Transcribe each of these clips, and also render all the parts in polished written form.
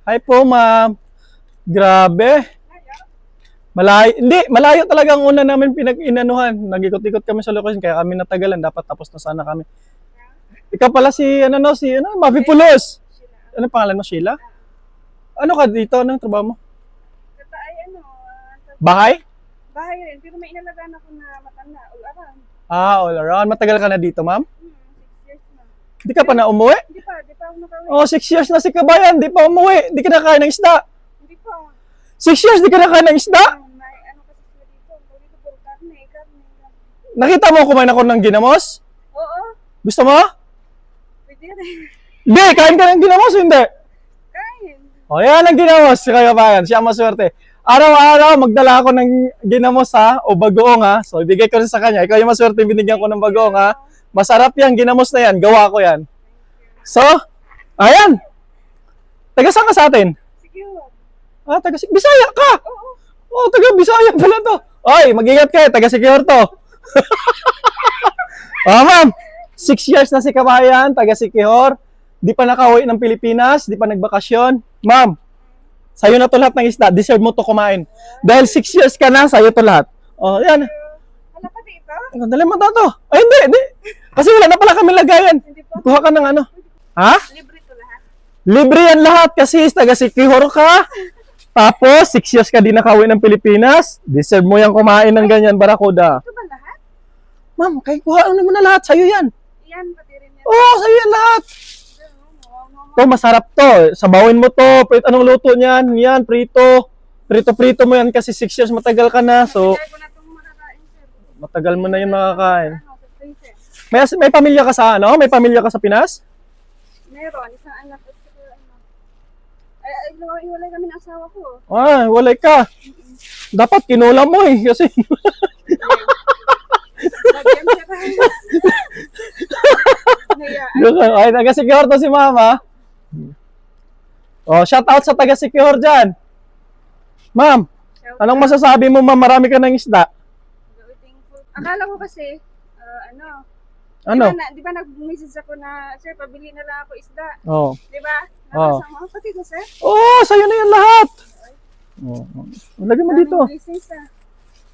Hi po, ma'am. Grabe. Malayo talaga ang una namin pinag-inanuhan. Nag-ikot-ikot kami sa location, kaya kami natagalan. Dapat tapos na sana kami. Ikaw pala Mavi Pulos. Ano pangalan mo, Sheila? Ano ka dito? Anong trabaho mo? Bahay? Bahay rin, pero may inalagaan ako na matanda, all around. All around. Matagal ka na dito, ma'am? 6 years na. Di ka pa na umuwi? Di pa ako nakauwi. Oh, 6 years na si Kabayan. Di pa umuwi. Di ka nakain ng isda. Hindi pa. 6 years, di ka nakain ng isda? May ano kasi sila dito, dito puro karne. Nakita mo kumain ako ng ginamos? Oo, Gusto mo? pwede rin. Hindi, kain ka ng ginamos, hindi. Kain. O, yan ang ginamos, si Kabayan. Siya maswerte. Araw-araw, magdala ako ng ginamos ha, o bagoong ha. So, ibigay ko rin sa kanya. Ikaw yung maswerte, binigyan ko ng bagoong ha. Masarap yan, ginamos na yan. Gawa ko yan. So, ayan. Taga saan ka sa atin? Sige. Bisaya ka! Oo. Oh, taga Bisaya pala to. Oy, mag-ingat kayo, taga Sikihor to. Ma'am, 6 years na si Kabayan, taga Sikihor. Di pa nakauwi ng Pilipinas, di pa nagbakasyon. Ma'am, sa'yo na to lahat ng isda. Deserve mo to kumain. Dahil 6 years ka na, sa'yo to lahat. Oh, yan. Wala pa dito? Dali mo to. Ay, hindi. Kasi wala na pala kami lagayan. Hindi pa. Kuha ka ng ano. Ha? Libre to lahat. Libre yan lahat kasi taga Sikihor ka. Tapos, 6 years ka din nakauwi ng Pilipinas. Deserve mo yan kumain ng ganyan, barakuda. Ito ba lahat? Ma'am, kaya kuha mo na lahat. Sa'yo yan. Yan, pati rin yan. Oo, sa'yo yan lahat. To, masarap to. Sabawin mo to. Anong luto niyan? Yan, prito. Prito mo yan kasi 6 years matagal ka na. So, Kaya ko na itong makakain, sir. matagal mo na yung makakain. Ano, sa freezer. May pamilya ka sa ano? May pamilya ka sa Pinas? Meron, isang anak. Ay, iwalay kami ng asawa ko. Ah, walay ka. Dapat kinula mo eh. Kasi, Lagyan siya tayo. Naya, ay, taga Sikihor to si Mama. Oh, shout out sa taga Sikihor dyan. Ma'am, anong masasabi mo, ma'am? Marami ka ng isda. Akala ko kasi, Ano? Di ba nag-message ako na, sir, pabili na lang ako isda. Oh. Di ba? Oh. Nakasama ko, pati ko, sir. Oh, sa'yo na yan lahat. Oh. Lagyan mo dito. Maraming blessings, ah.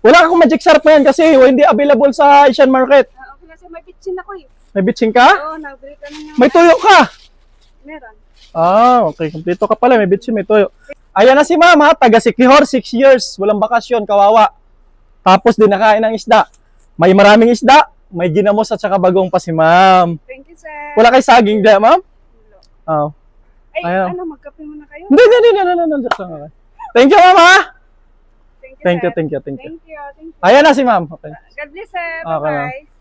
Wala akong magic sarap na yan kasi hindi available sa Asian market. Okay na, sir, may bitchin ako eh. May bitching ka? Oo, nag-break ka na yung... May tuyo ka? Meron. Ah, okay. Kompleto ka pala. May bitching, may tuyo. Ayan na si Ma'am ha. Taga Sikihor, 6 years. Walang bakasyon, kawawa. Tapos din nakain ng isda. May maraming isda. May ginamos at saka bagong pa si Ma'am. Thank you, sir. Wala kay saging dyan, Ma'am? Oh. Ay, Ayaw. magkape muna kayo? Hindi. Thank you, Ma'am ha. Thank you, Thank you. sir. Thank you. Ayan na si Ma'am. Okay. God bless, sir. Okay. Bye-bye.